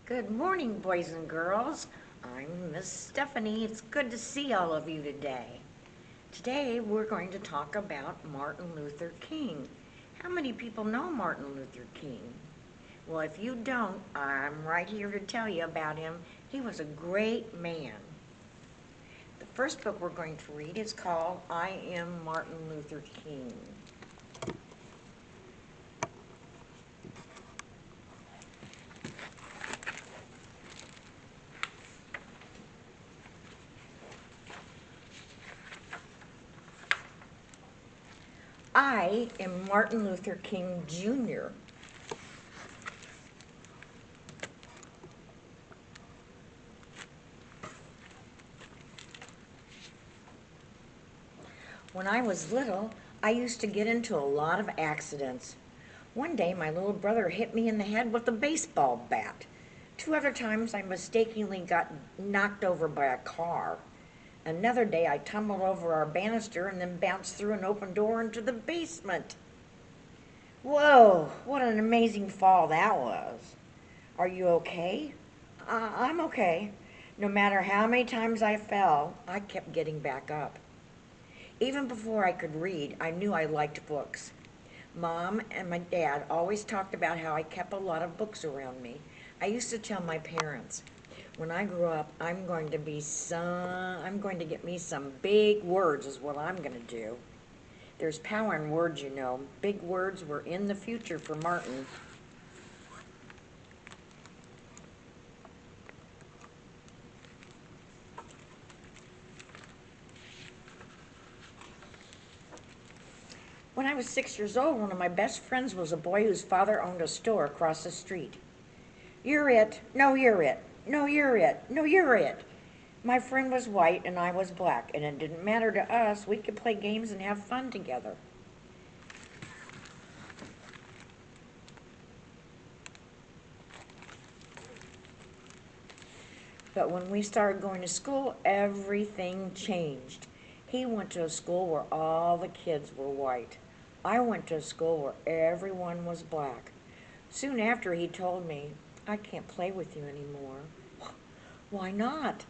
Good morning, boys and girls. I'm Miss Stephanie. It's good to see all of you today. Today we're going to talk about Martin Luther King. How many people know Martin Luther King? Well, if you don't, I'm right here to tell you about him. He was a great man. The first book we're going to read is called I Am Martin Luther King. I am Martin Luther King Jr. When I was little, I used to get into a lot of accidents. One day, my little brother hit me in the head with a baseball bat. Two other times, I mistakenly got knocked over by a car. Another day, I tumbled over our banister and then bounced through an open door into the basement. Whoa, what an amazing fall that was. Are you okay? I'm okay. No matter how many times I fell, I kept getting back up. Even before I could read, I knew I liked books. Mom and my dad always talked about how I kept a lot of books around me. I used to tell my parents, when I grow up, I'm going to get me some big words is what I'm going to do. There's power in words, you know. Big words were in the future for Martin. When I was 6 years old, one of my best friends was a boy whose father owned a store across the street. You're it. No, you're it. No, you're it. No, you're it. My friend was white and I was black, and it didn't matter to us. We could play games and have fun together. But when we started going to school, everything changed. He went to a school where all the kids were white. I went to a school where everyone was black. Soon after, he told me, I can't play with you anymore. Why not?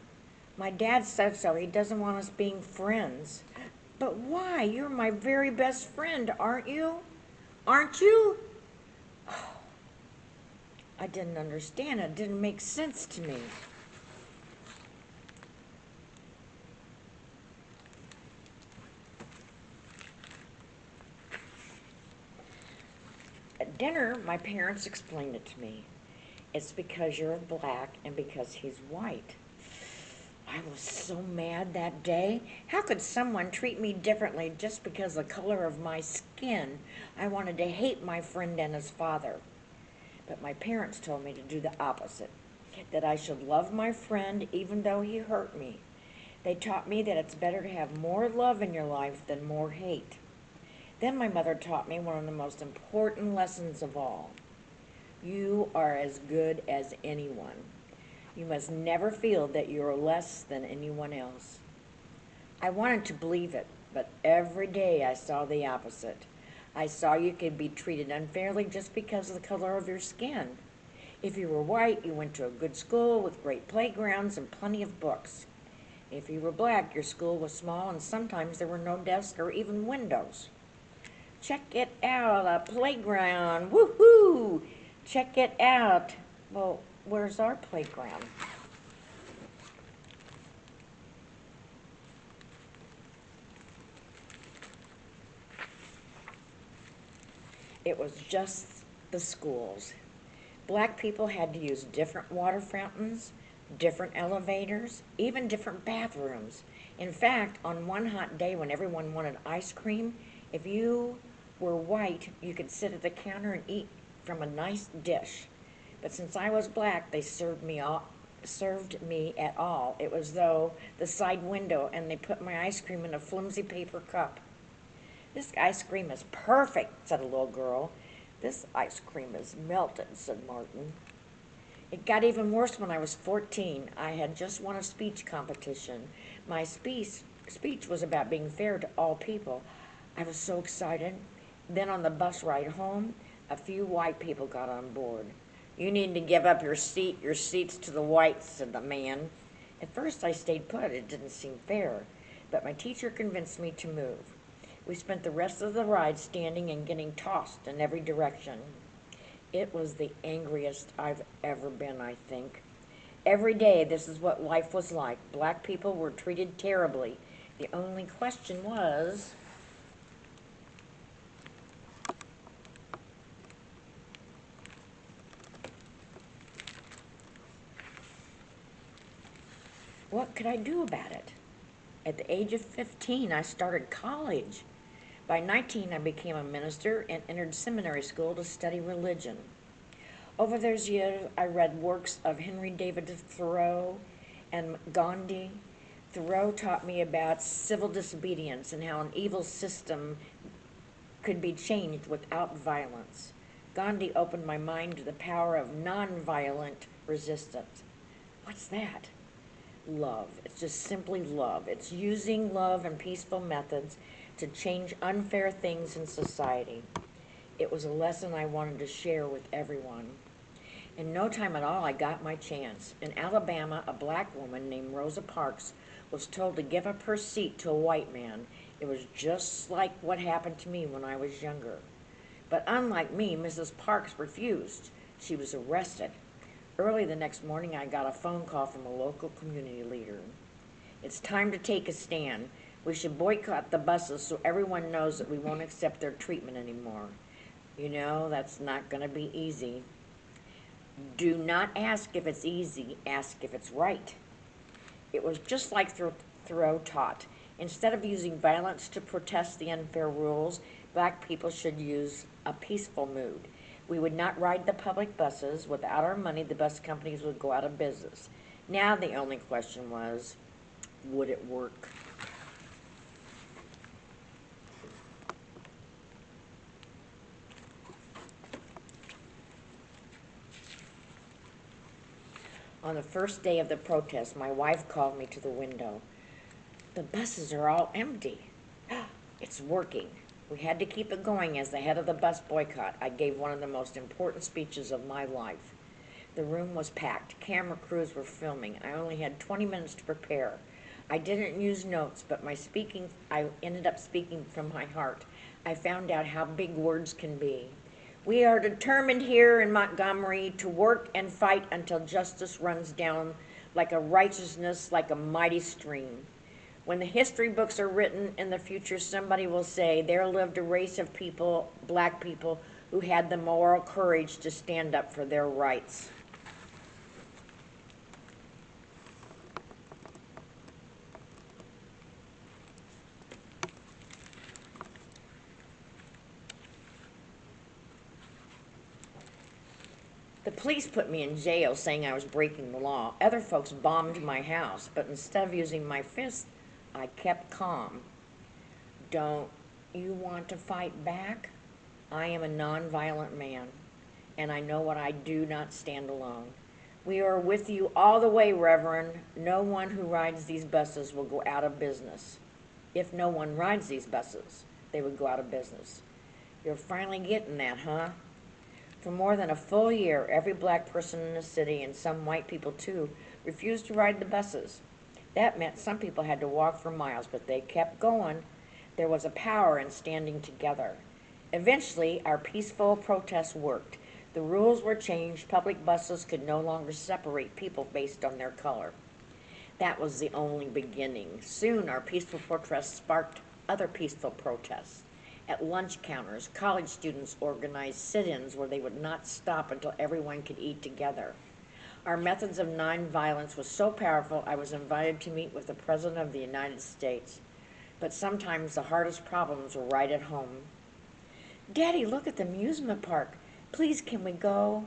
My dad said so. He doesn't want us being friends. But why? You're my very best friend, aren't you? Aren't you? I didn't understand. It didn't make sense to me. At dinner, my parents explained it to me. It's because you're black and because he's white. I was so mad that day. How could someone treat me differently just because of the color of my skin? I wanted to hate my friend and his father. But my parents told me to do the opposite, that I should love my friend even though he hurt me. They taught me that it's better to have more love in your life than more hate. Then my mother taught me one of the most important lessons of all. You are as good as anyone. You must never feel that you are less than anyone else. I wanted to believe it, but every day I saw the opposite. I saw you could be treated unfairly just because of the color of your skin. If you were white, you went to a good school with great playgrounds and plenty of books. If you were black, your school was small and sometimes there were no desks or even windows. Check it out, a playground, woohoo! Check it out. Well, where's our playground? It was just the schools. Black people had to use different water fountains, different elevators, even different bathrooms. In fact, on one hot day when everyone wanted ice cream, if you were white, you could sit at the counter and eat from a nice dish. But since I was black, they served me at all. It was though the side window, and they put my ice cream in a flimsy paper cup. This ice cream is perfect, said a little girl. This ice cream is melted, said Martin. It got even worse when I was 14. I had just won a speech competition. My speech was about being fair to all people. I was so excited. Then on the bus ride home, a few white people got on board. You need to give up your seats to the whites, said the man. At first I stayed put. It didn't seem fair, but my teacher convinced me to move. We spent the rest of the ride standing and getting tossed in every direction. It was the angriest I've ever been, I think. Every day, this is what life was like. Black people were treated terribly. The only question was, what could I do about it? At the age of 15, I started college. By 19, I became a minister and entered seminary school to study religion. Over those years, I read works of Henry David Thoreau and Gandhi. Thoreau taught me about civil disobedience and how an evil system could be changed without violence. Gandhi opened my mind to the power of nonviolent resistance. What's that? Love. It's just simply love. It's using love and peaceful methods to change unfair things in society. It was a lesson I wanted to share with everyone. In no time at all, I got my chance. In Alabama, a black woman named Rosa Parks was told to give up her seat to a white man. It was just like what happened to me when I was younger. But unlike me, Mrs. Parks refused. She was arrested. Early the next morning, I got a phone call from a local community leader. It's time to take a stand. We should boycott the buses so everyone knows that we won't accept their treatment anymore. You know, that's not going to be easy. Do not ask if it's easy, ask if it's right. It was just like Thoreau taught. Instead of using violence to protest the unfair rules, black people should use a peaceful mood. We would not ride the public buses. Without our money, the bus companies would go out of business. Now the only question was, would it work? On the first day of the protest, my wife called me to the window. The buses are all empty. It's working. We had to keep it going. As the head of the bus boycott, I gave one of the most important speeches of my life. The room was packed. Camera crews were filming. I only had 20 minutes to prepare. I didn't use notes, but I ended up speaking from my heart. I found out how big words can be. We are determined here in Montgomery to work and fight until justice runs down like a righteousness, like a mighty stream. When the history books are written in the future, somebody will say there lived a race of people, black people, who had the moral courage to stand up for their rights. The police put me in jail saying I was breaking the law. Other folks bombed my house, but instead of using my fists, I kept calm. Don't you want to fight back? I am a nonviolent man, and I know what I do not stand alone. We are with you all the way, Reverend. No one who rides these buses will go out of business. If no one rides these buses, they would go out of business. You're finally getting that, huh? For more than a full year, every black person in the city, and some white people too, refused to ride the buses. That meant some people had to walk for miles, but they kept going. There was a power in standing together. Eventually, our peaceful protest worked. The rules were changed. Public buses could no longer separate people based on their color. That was the only beginning. Soon, our peaceful protest sparked other peaceful protests. At lunch counters, college students organized sit-ins where they would not stop until everyone could eat together. Our methods of nonviolence was so powerful, I was invited to meet with the President of the United States. But sometimes the hardest problems were right at home. Daddy, look at the amusement park. Please, can we go?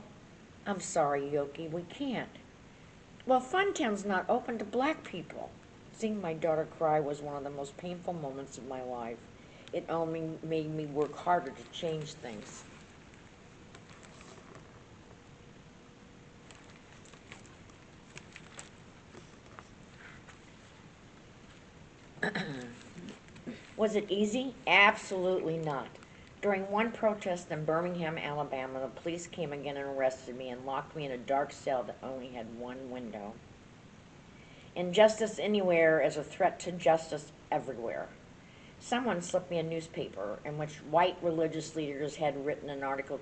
I'm sorry, Yoki, we can't. Well, Funtown's not open to black people. Seeing my daughter cry was one of the most painful moments of my life. It only made me work harder to change things. Was it easy? Absolutely not. During one protest in Birmingham, Alabama, the police came again and arrested me and locked me in a dark cell that only had one window. Injustice anywhere is a threat to justice everywhere. Someone slipped me a newspaper in which white religious leaders had written an article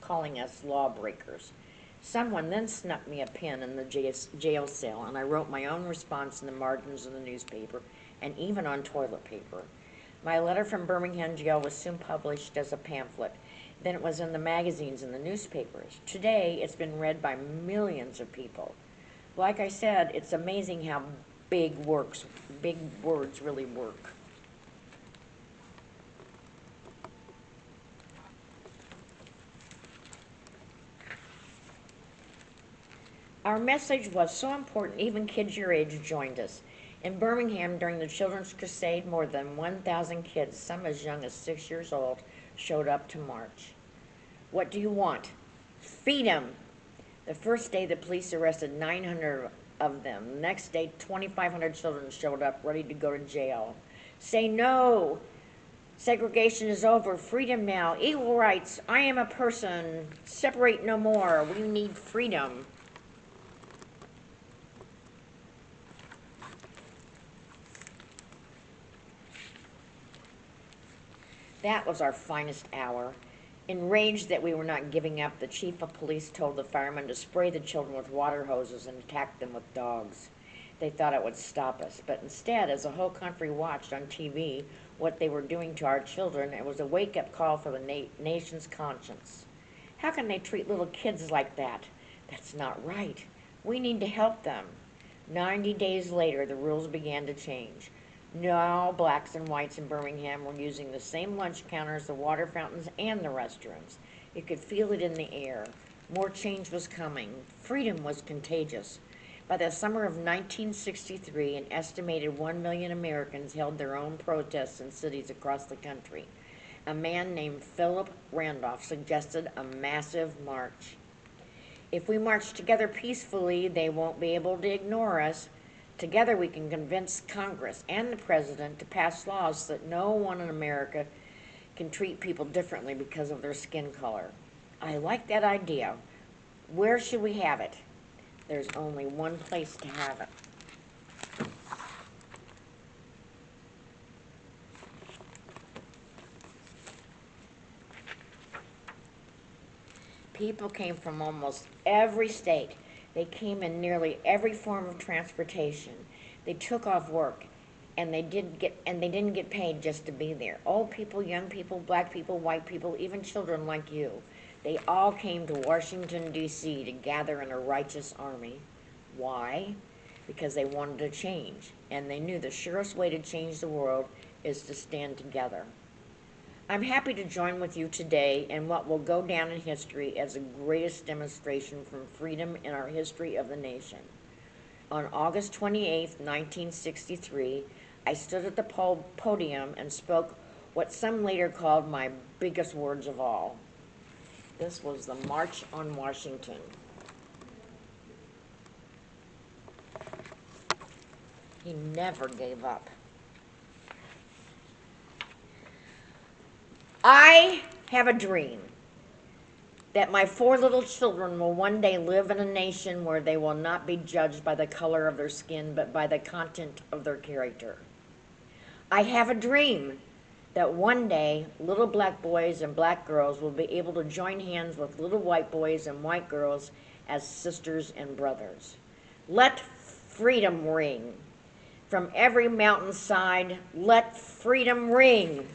calling us lawbreakers. Someone then snuck me a pen in the jail cell, and I wrote my own response in the margins of the newspaper and even on toilet paper. My letter from Birmingham jail was soon published as a pamphlet. Then it was in the magazines and the newspapers. Today, it's been read by millions of people. Like I said, it's amazing how big words really work. Our message was so important, even kids your age joined us. In Birmingham, during the Children's Crusade, more than 1,000 kids, some as young as 6 years old, showed up to march. What do you want? Freedom! The first day, the police arrested 900 of them. The next day, 2,500 children showed up, ready to go to jail. Say no! Segregation is over. Freedom now. Equal rights. I am a person. Separate no more. We need freedom. That was our finest hour. Enraged that we were not giving up, the chief of police told the firemen to spray the children with water hoses and attack them with dogs. They thought it would stop us, but instead, as the whole country watched on TV what they were doing to our children, it was a wake-up call for the nation's conscience. How can they treat little kids like that? That's not right. We need to help them. 90 days later, the rules began to change. Now blacks and whites in Birmingham were using the same lunch counters, the water fountains, and the restrooms. You could feel it in the air. More change was coming. Freedom was contagious. By the summer of 1963, an estimated 1 million Americans held their own protests in cities across the country. A man named Philip Randolph suggested a massive march. If we march together peacefully, they won't be able to ignore us. Together we can convince Congress and the President to pass laws so that no one in America can treat people differently because of their skin color. I like that idea. Where should we have it? There's only one place to have it. People came from almost every state. They came in nearly every form of transportation. They took off work, and they didn't get paid just to be there. Old people, young people, black people, white people, even children like you. They all came to Washington, D.C. to gather in a righteous army. Why? Because they wanted to change, and they knew the surest way to change the world is to stand together. I'm happy to join with you today in what will go down in history as the greatest demonstration for freedom in our history of the nation. On August 28, 1963, I stood at the podium and spoke what some later called my biggest words of all. This was the March on Washington. He never gave up. I have a dream that my 4 little children will one day live in a nation where they will not be judged by the color of their skin, but by the content of their character. I have a dream that one day little black boys and black girls will be able to join hands with little white boys and white girls as sisters and brothers. Let freedom ring. From every mountainside, let freedom ring.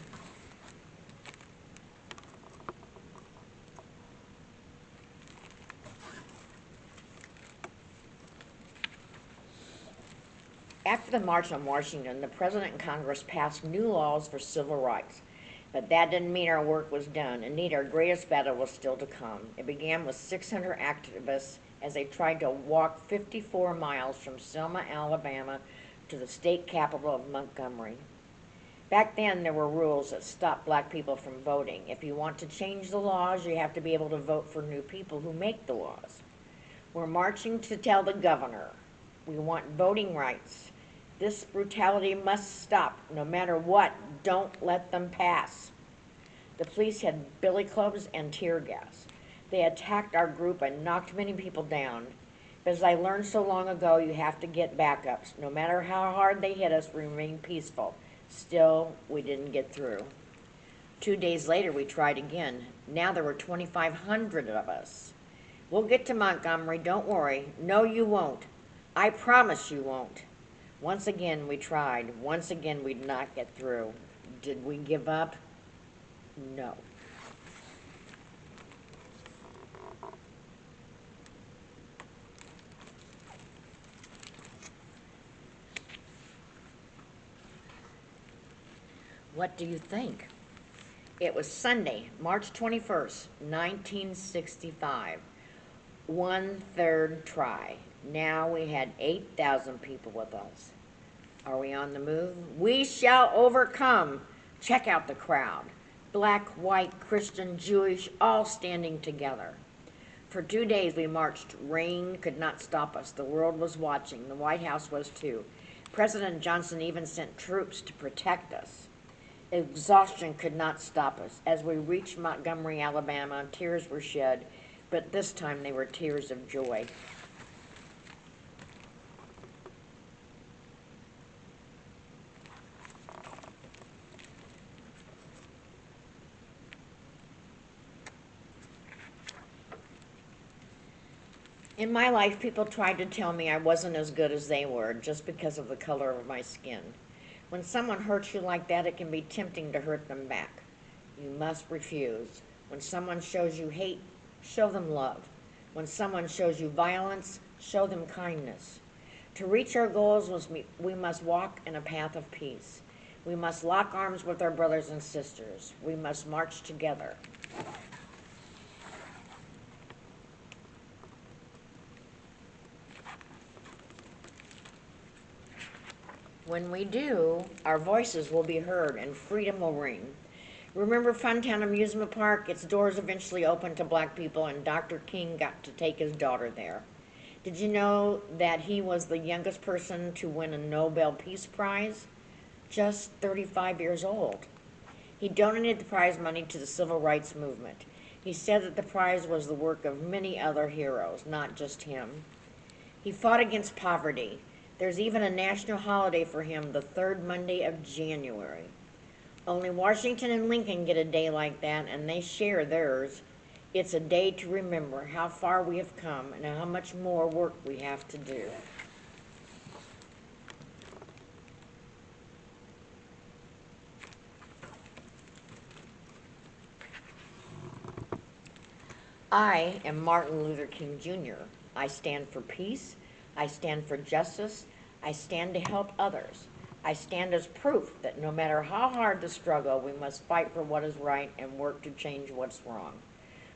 After the March on Washington, the President and Congress passed new laws for civil rights. But that didn't mean our work was done. Indeed, our greatest battle was still to come. It began with 600 activists as they tried to walk 54 miles from Selma, Alabama to the state capital of Montgomery. Back then, there were rules that stopped black people from voting. If you want to change the laws, you have to be able to vote for new people who make the laws. We're marching to tell the governor, we want voting rights. This brutality must stop. No matter what, don't let them pass. The police had billy clubs and tear gas. They attacked our group and knocked many people down. But as I learned so long ago, you have to get backups. No matter how hard they hit us, we remained peaceful. Still, we didn't get through. 2 days later, we tried again. Now there were 2,500 of us. We'll get to Montgomery, don't worry. No, you won't. I promise you won't. Once again, we tried. Once again, we did not get through. Did we give up? No. What do you think? It was Sunday, March 21st, 1965. 1/3 try. Now we had 8,000 people with us. Are we on the move? We shall overcome. Check out the crowd. Black, white, Christian, Jewish, all standing together. For 2 days we marched. Rain could not stop us. The world was watching. The White House was too. President Johnson even sent troops to protect us. Exhaustion could not stop us. As we reached Montgomery, Alabama, tears were shed, but this time they were tears of joy. In my life, people tried to tell me I wasn't as good as they were just because of the color of my skin. When someone hurts you like that, it can be tempting to hurt them back. You must refuse. When someone shows you hate, show them love. When someone shows you violence, show them kindness. To reach our goals, we must walk in a path of peace. We must lock arms with our brothers and sisters. We must march together. When we do, our voices will be heard and freedom will ring. Remember Funtown Amusement Park? Its doors eventually opened to black people, and Dr. King got to take his daughter there. Did you know that he was the youngest person to win a Nobel Peace Prize? Just 35 years old. He donated the prize money to the civil rights movement. He said that the prize was the work of many other heroes, not just him. He fought against poverty. There's even a national holiday for him, the third Monday of January. Only Washington and Lincoln get a day like that, and they share theirs. It's a day to remember how far we have come and how much more work we have to do. I am Martin Luther King Jr. I stand for peace. I stand for justice. I stand to help others. I stand as proof that no matter how hard the struggle, we must fight for what is right and work to change what's wrong.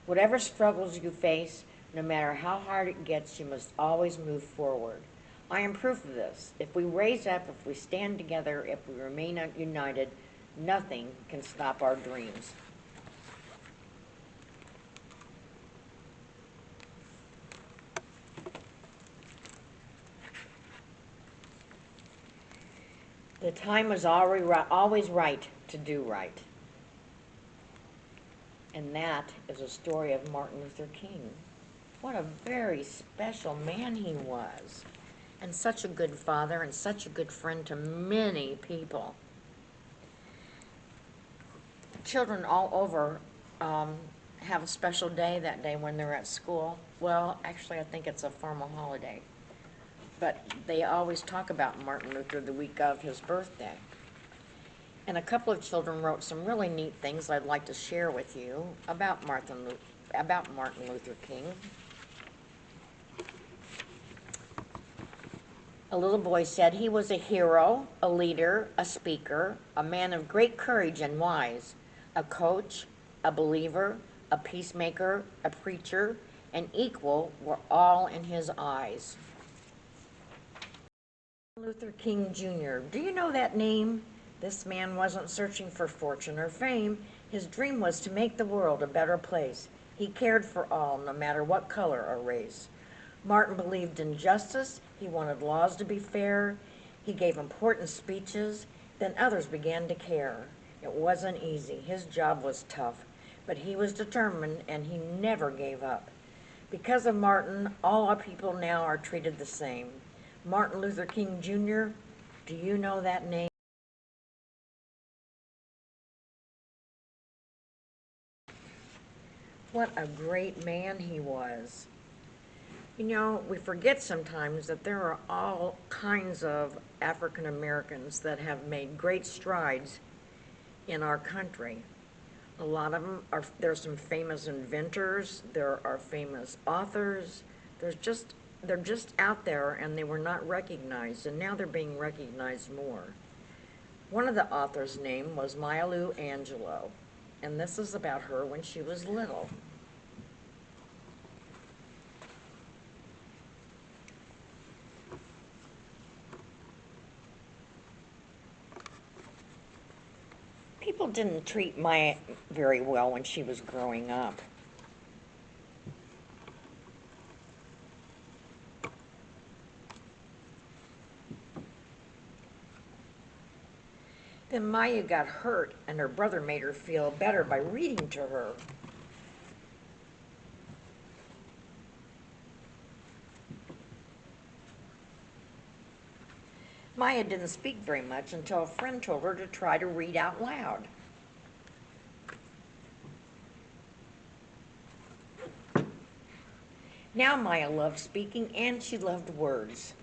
Whatever struggles you face, no matter how hard it gets, you must always move forward. I am proof of this. If we raise up, if we stand together, if we remain united, nothing can stop our dreams. The time is always right to do right. And that is a story of Martin Luther King. What a very special man he was. And such a good father and such a good friend to many people. Children all over have a special day that day when they're at school. Well, actually, I think it's a formal holiday. But they always talk about Martin Luther the week of his birthday. And a couple of children wrote some really neat things I'd like to share with you about Martin Luther King. A little boy said he was a hero, a leader, a speaker, a man of great courage and wise, a coach, a believer, a peacemaker, a preacher, an equal were all in his eyes. Luther King Jr. Do you know that name? This man wasn't searching for fortune or fame. His dream was to make the world a better place. He cared for all, no matter what color or race. Martin believed in justice. He wanted laws to be fair. He gave important speeches. Then others began to care. It wasn't easy. His job was tough, but he was determined and he never gave up. Because of Martin, all our people now are treated the same. Martin Luther King Jr., do you know that name? What a great man he was. You know, we forget sometimes that there are all kinds of African Americans that have made great strides in our country. A lot of them are, there's some famous inventors, there are famous authors, they're just out there and they were not recognized, and now they're being recognized more. One of the authors' name was Maya Angelou, and this is about her when she was little. People didn't treat Maya very well when she was growing up. Then Maya got hurt, and her brother made her feel better by reading to her. Maya didn't speak very much until a friend told her to try to read out loud. Now Maya loved speaking and she loved words.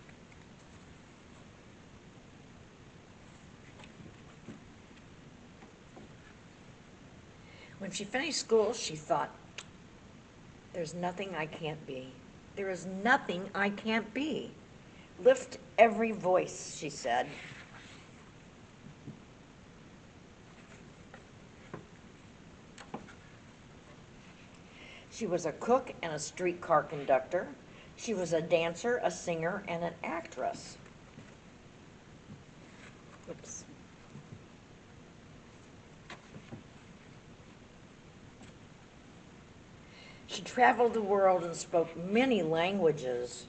When she finished school, she thought, there's nothing I can't be. There is nothing I can't be. Lift every voice, she said. She was a cook and a streetcar conductor. She was a dancer, a singer, and an actress. Oops. She traveled the world and spoke many languages.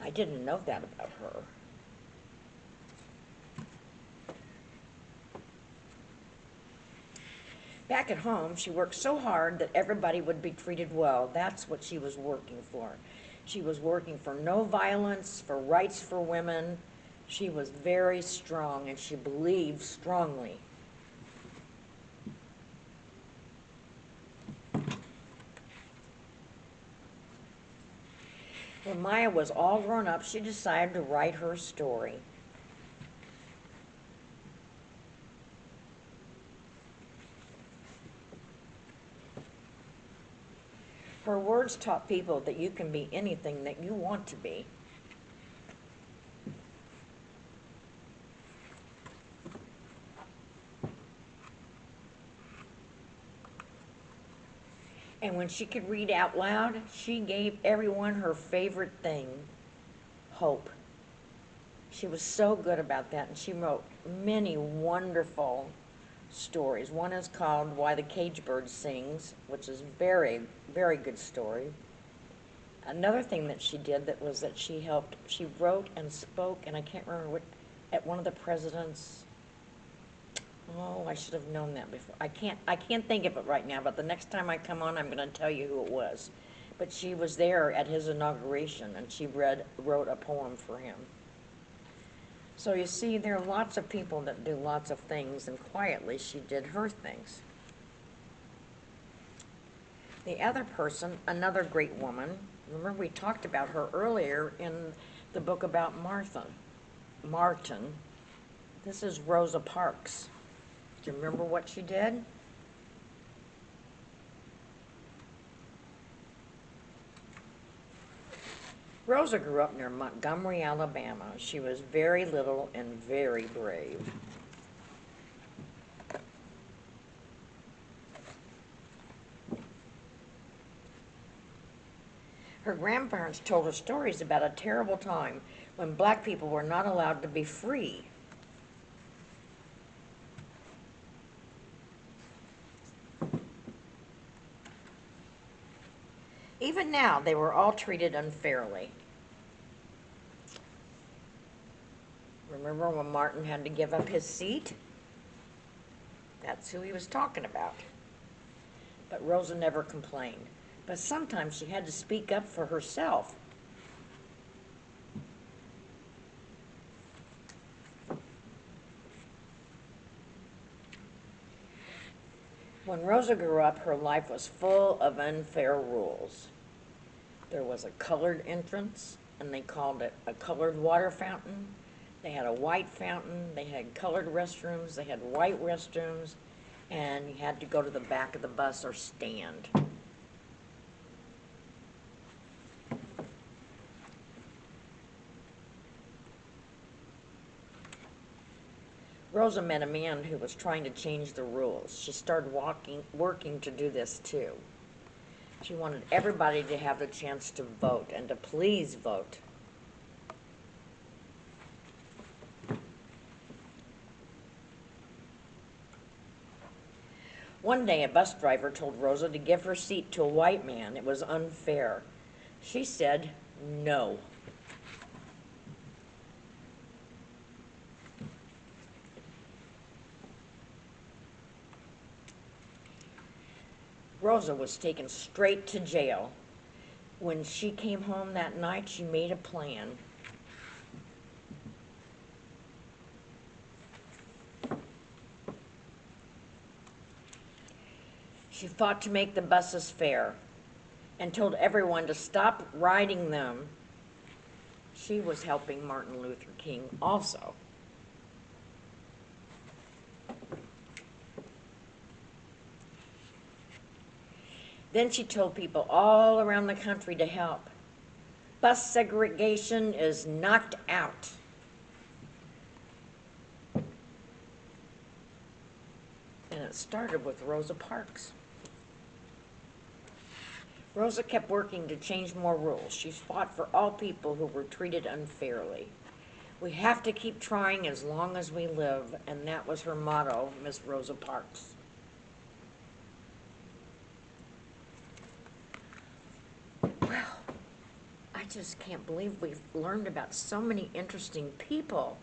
I didn't know that about her. Back at home, she worked so hard that everybody would be treated well. That's what she was working for. She was working for no violence, for rights for women. She was very strong, and she believed strongly. When Maya was all grown up, she decided to write her story. Her words taught people that you can be anything that you want to be. And when she could read out loud, she gave everyone her favorite thing, hope. She was so good about that, and she wrote many wonderful stories. One is called Why the Cage Bird Sings, which is very, very good story. Another thing that she did that was that she wrote and spoke, and I can't remember what, at one of the presidents. Oh, I should have known that before. I can't think of it right now, but the next time I come on, I'm going to tell you who it was. But she was there at his inauguration, and she wrote a poem for him. So you see, there are lots of people that do lots of things, and quietly she did her things. The other person, another great woman, remember we talked about her earlier in the book about Martin. This is Rosa Parks. Do you remember what she did? Rosa grew up near Montgomery, Alabama. She was very little and very brave. Her grandparents told her stories about a terrible time when black people were not allowed to be free. Even now, they were all treated unfairly. Remember when Martin had to give up his seat? That's who he was talking about. But Rosa never complained. But sometimes she had to speak up for herself. When Rosa grew up, her life was full of unfair rules. There was a colored entrance, and they called it a colored water fountain. They had a white fountain, they had colored restrooms, they had white restrooms, and you had to go to the back of the bus or stand. Rosa met a man who was trying to change the rules. She started working to do this too. She wanted everybody to have the chance to vote and to please vote. One day, a bus driver told Rosa to give her seat to a white man. It was unfair. She said no. Rosa was taken straight to jail. When she came home that night, she made a plan. She fought to make the buses fair and told everyone to stop riding them. She was helping Martin Luther King also. Then she told people all around the country to help. Bus segregation is knocked out. And it started with Rosa Parks. Rosa kept working to change more rules. She fought for all people who were treated unfairly. We have to keep trying as long as we live, and that was her motto, Miss Rosa Parks. Well, I just can't believe we've learned about so many interesting people.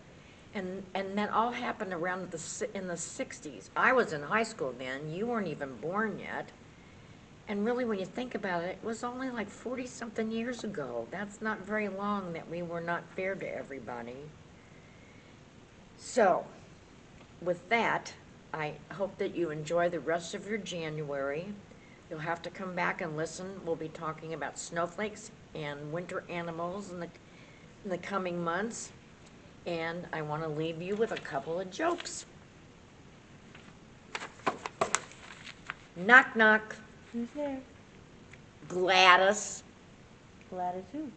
And that all happened around in the 60s. I was in high school then. You weren't even born yet. And really, when you think about it, it was only like 40-something years ago. That's not very long that we were not fair to everybody. So, with that, I hope that you enjoy the rest of your January. You'll have to come back and listen. We'll be talking about snowflakes and winter animals in the coming months. And I want to leave you with a couple of jokes. Knock, knock. Who's there? Gladys. Gladys who?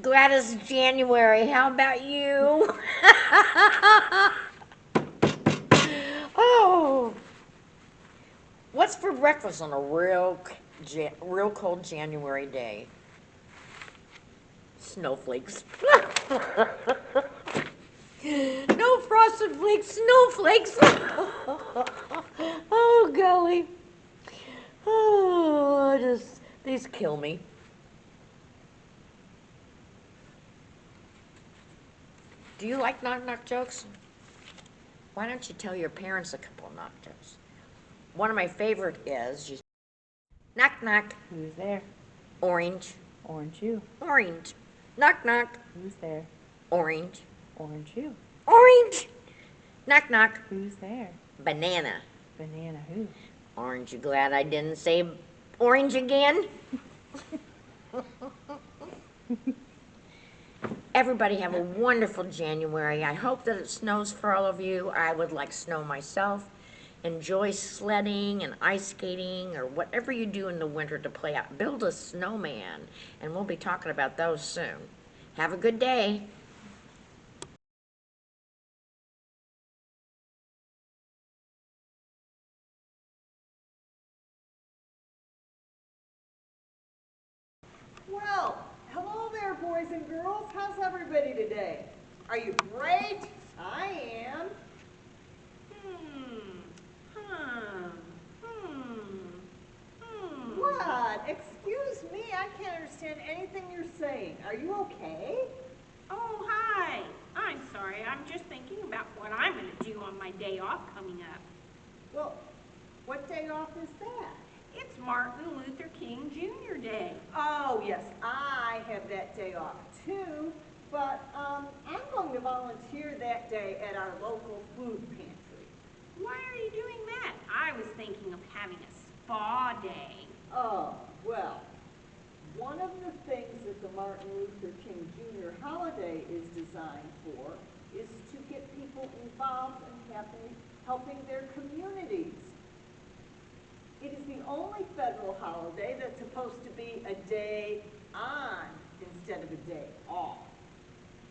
Gladys January, how about you? Oh. What's for breakfast on a real cold January day? Snowflakes. No frosted flakes, snowflakes. Oh, golly. Oh, these kill me. Do you like knock-knock jokes? Why don't you tell your parents a couple of knock jokes? One of my favorite is, knock, knock. Who's there? Orange. Orange who? Orange. Knock, knock. Who's there? Orange. Orange who? Orange. Knock, knock. Who's there? Banana. Banana who? Aren't you glad I didn't say orange again? Everybody have a wonderful January. I hope that it snows for all of you. I would like snow myself. Enjoy sledding and ice skating or whatever you do in the winter to play out. Build a snowman, and we'll be talking about those soon. Have a good day. Well, hello there, boys and girls. How's everybody today? Are you great? I am. What? Excuse me, I can't understand anything you're saying. Are you okay? Oh, hi. I'm sorry. I'm just thinking about what I'm going to do on my day off coming up. Well, what day off is that? It's Martin Luther King Jr. Day. Oh, yes, I have that day off too, but I'm going to volunteer that day at our local food pantry. Why are you doing that? I was thinking of having a spa day. Oh, well, one of the things that the Martin Luther King Jr. holiday is designed for is to get people involved in helping their communities. It is the only federal holiday that's supposed to be a day on instead of a day off.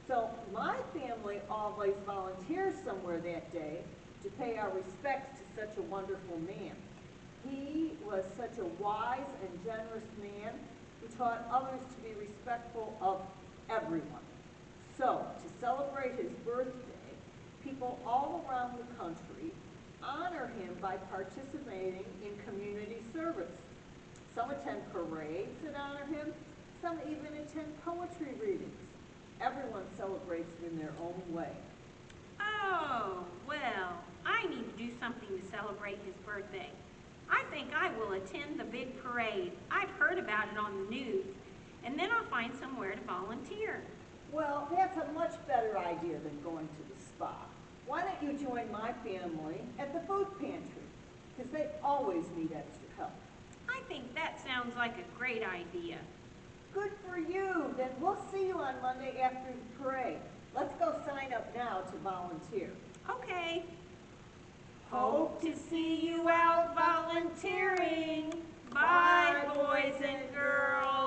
So my family always volunteers somewhere that day to pay our respects to such a wonderful man. He was such a wise and generous man who taught others to be respectful of everyone. So, to celebrate his birthday, people all around the country honor him by participating in community service. Some attend parades that honor him, some even attend poetry readings. Everyone celebrates it in their own way. Oh, well, I need to do something to celebrate his birthday. I think I will attend the big parade. I've heard about it on the news. And then I'll find somewhere to volunteer. Well, that's a much better idea than going to the spa. Why don't you join my family at the food pantry? Because they always need extra help. I think that sounds like a great idea. Good for you. Then we'll see you on Monday after the parade. Let's go sign up now to volunteer. Okay. Hope to see you out volunteering. Bye, boys and girls.